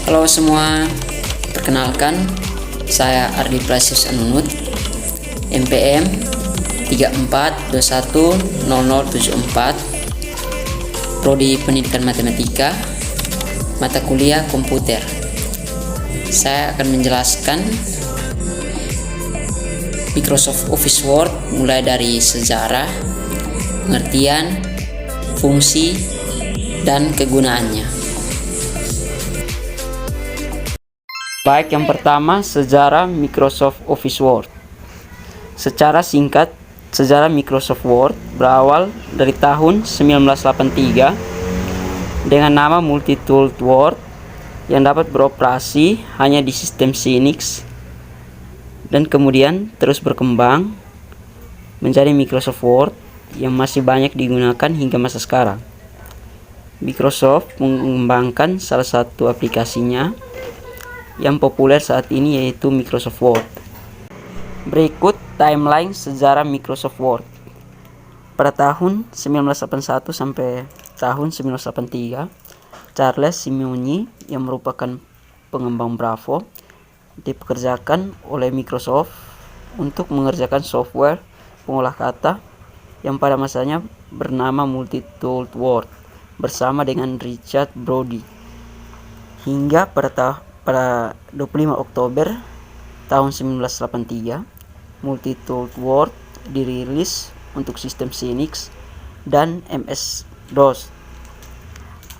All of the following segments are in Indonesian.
Halo semua, perkenalkan saya Ardi Prasius Anunut, MPM 34210074, Prodi Pendidikan Matematika, mata kuliah komputer. Saya akan menjelaskan Microsoft Office Word mulai dari sejarah, pengertian, fungsi, dan kegunaannya. Baik, yang pertama, sejarah Microsoft Office Word. Secara singkat, sejarah Microsoft Word berawal dari tahun 1983 dengan nama Multi-Tool Word yang dapat beroperasi hanya di sistem Unix dan kemudian terus berkembang menjadi Microsoft Word yang masih banyak digunakan hingga masa sekarang. Microsoft mengembangkan salah satu aplikasinya yang populer saat ini, yaitu Microsoft Word. Berikut timeline sejarah Microsoft Word. Pada tahun 1981 sampai tahun 1983, Charles Simeoni yang merupakan pengembang Bravo dipekerjakan oleh Microsoft untuk mengerjakan software pengolah kata yang pada masanya bernama Multi-Tool Word bersama dengan Richard Brody. Hingga pada 25 Oktober tahun 1983, Multi-Tool Word dirilis untuk sistem Unix dan MS-DOS.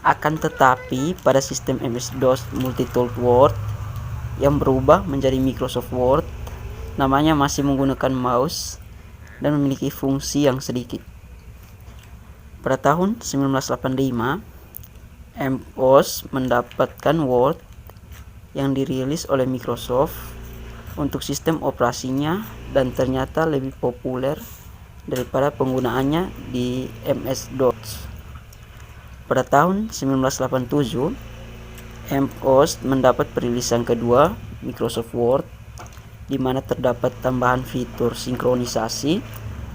Akan tetapi pada sistem MS-DOS, Multi-Tool Word yang berubah menjadi Microsoft Word namanya masih menggunakan mouse dan memiliki fungsi yang sedikit. Pada tahun 1985, MS mendapatkan Word yang dirilis oleh Microsoft untuk sistem operasinya dan ternyata lebih populer daripada penggunaannya di MS-DOS. Pada tahun 1987, MS mendapat perilisan kedua Microsoft Word di mana terdapat tambahan fitur sinkronisasi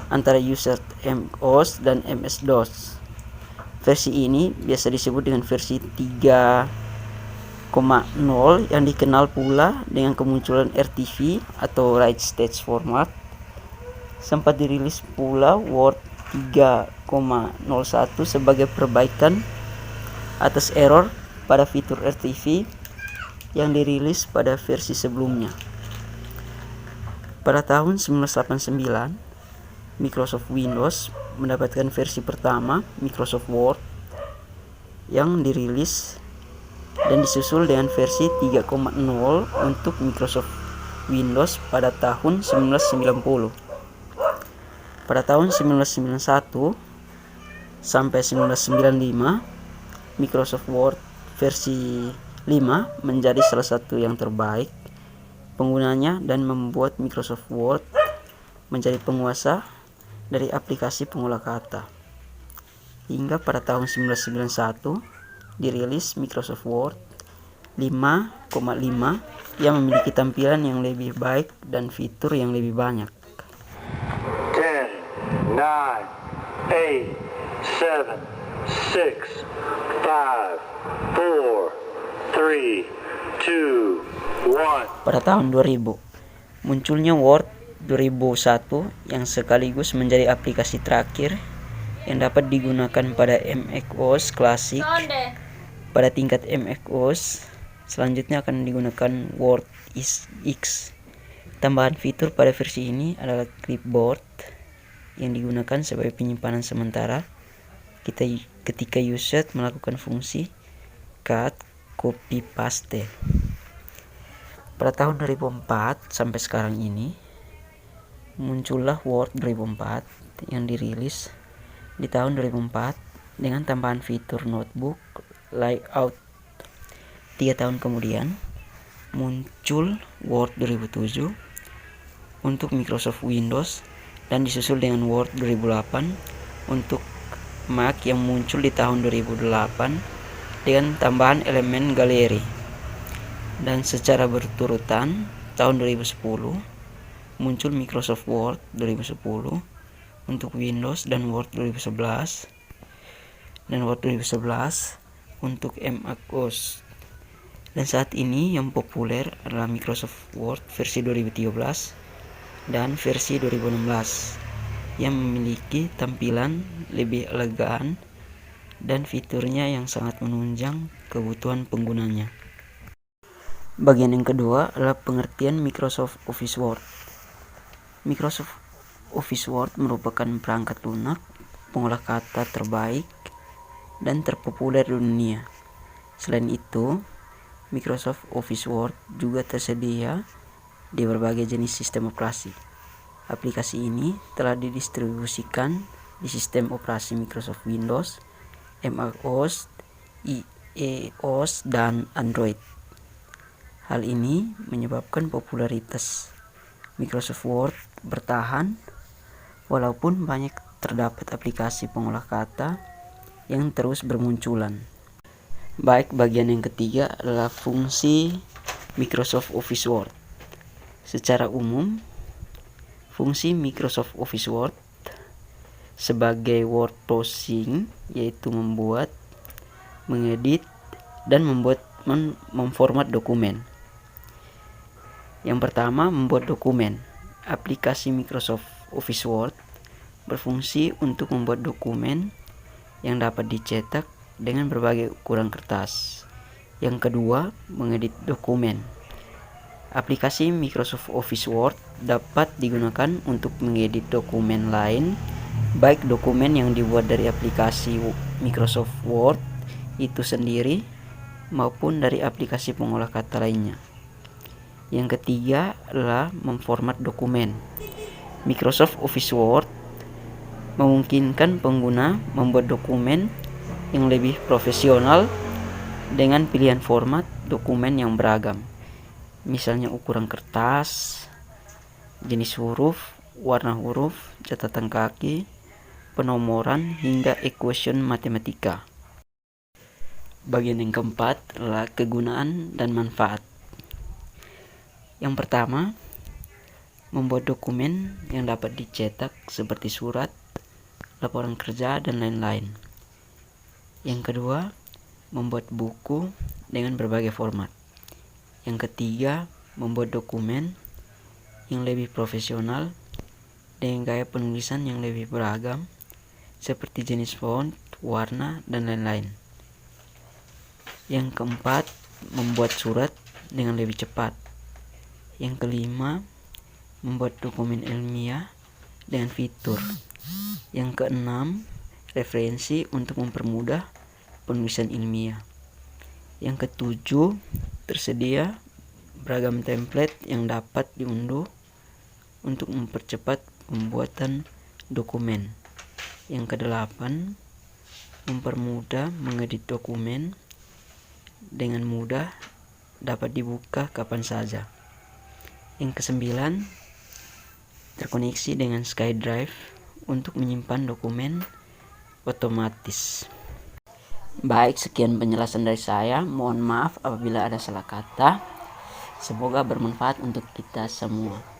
antara user MS dan MS-DOS. Versi ini biasa disebut dengan versi 3.0 yang dikenal pula dengan kemunculan RTV atau Write Stage Format. Sempat dirilis pula Word 3.01 sebagai perbaikan atas error pada fitur RTV yang dirilis pada versi sebelumnya. Pada tahun 1989, Microsoft Windows mendapatkan versi pertama Microsoft Word yang dirilis dan disusul dengan versi 3.0 untuk Microsoft Windows pada tahun 1990. Pada tahun 1991 sampai 1995, Microsoft Word versi 5 menjadi salah satu yang terbaik penggunanya dan membuat Microsoft Word menjadi penguasa dari aplikasi pengolah kata. Hingga pada tahun 1991 dirilis Microsoft Word 5.5 yang memiliki tampilan yang lebih baik dan fitur yang lebih banyak. 10, 9, 8, 7, 6, 5, 4, 3, 2, 1. Pada tahun 2000, munculnya Word 2001 yang sekaligus menjadi aplikasi terakhir yang dapat digunakan pada MS-DOS klasik. Pada tingkat MS-DOS, selanjutnya akan digunakan Word X. Tambahan fitur pada versi ini adalah clipboard yang digunakan sebagai penyimpanan sementara ketika user melakukan fungsi cut, copy, paste. Pada tahun 2004 sampai sekarang ini muncullah Word 2004 yang dirilis di tahun 2004 dengan tambahan fitur notebook layout. 3 tahun kemudian muncul Word 2007 untuk Microsoft Windows dan disusul dengan Word 2008 untuk Mac yang muncul di tahun 2008 dengan tambahan elemen galeri. Dan secara berturutan tahun 2010 muncul Microsoft Word 2010 untuk Windows dan Word 2011 dan Word 2011 untuk MacOS. Dan saat ini yang populer adalah Microsoft Word versi 2013 dan versi 2016 yang memiliki tampilan lebih elegan dan fiturnya yang sangat menunjang kebutuhan penggunanya. Bagian yang kedua adalah pengertian Microsoft Office Word. Microsoft Office Word merupakan perangkat lunak pengolah kata terbaik dan terpopuler di dunia. Selain itu, Microsoft Office Word juga tersedia di berbagai jenis sistem operasi. Aplikasi ini telah didistribusikan di sistem operasi Microsoft Windows, macOS, iOS, dan Android. Hal ini menyebabkan popularitas Microsoft Word bertahan walaupun banyak terdapat aplikasi pengolah kata yang terus bermunculan. Baik, bagian yang ketiga adalah fungsi Microsoft Office Word. Secara umum, fungsi Microsoft Office Word sebagai word processing yaitu membuat, mengedit, dan memformat dokumen. Yang pertama, membuat dokumen. Aplikasi Microsoft Office Word berfungsi untuk membuat dokumen yang dapat dicetak dengan berbagai ukuran kertas. Yang kedua, mengedit dokumen. Aplikasi Microsoft Office Word dapat digunakan untuk mengedit dokumen lain, baik dokumen yang dibuat dari aplikasi Microsoft Word itu sendiri maupun dari aplikasi pengolah kata lainnya. Yang ketiga adalah memformat dokumen. Microsoft Office Word memungkinkan pengguna membuat dokumen yang lebih profesional dengan pilihan format dokumen yang beragam, misalnya ukuran kertas, jenis huruf, warna huruf, catatan kaki, penomoran, hingga equation matematika. Bagian yang keempat adalah kegunaan dan manfaat. Yang pertama, membuat dokumen yang dapat dicetak seperti surat, laporan kerja, dan lain-lain. Yang kedua, membuat buku dengan berbagai format. Yang ketiga, membuat dokumen yang lebih profesional dengan gaya penulisan yang lebih beragam seperti jenis font, warna, dan lain-lain. Yang keempat, membuat surat dengan lebih cepat. Yang kelima, membuat dokumen ilmiah dengan fitur. Yang keenam, referensi untuk mempermudah penulisan ilmiah. Yang ketujuh, tersedia beragam template yang dapat diunduh untuk mempercepat pembuatan dokumen. Yang kedelapan, mempermudah mengedit dokumen dengan mudah, dapat dibuka kapan saja. Yang kesembilan, terkoneksi dengan SkyDrive untuk menyimpan dokumen otomatis. Baik, sekian penjelasan dari saya. Mohon maaf apabila ada salah kata. Semoga bermanfaat untuk kita semua.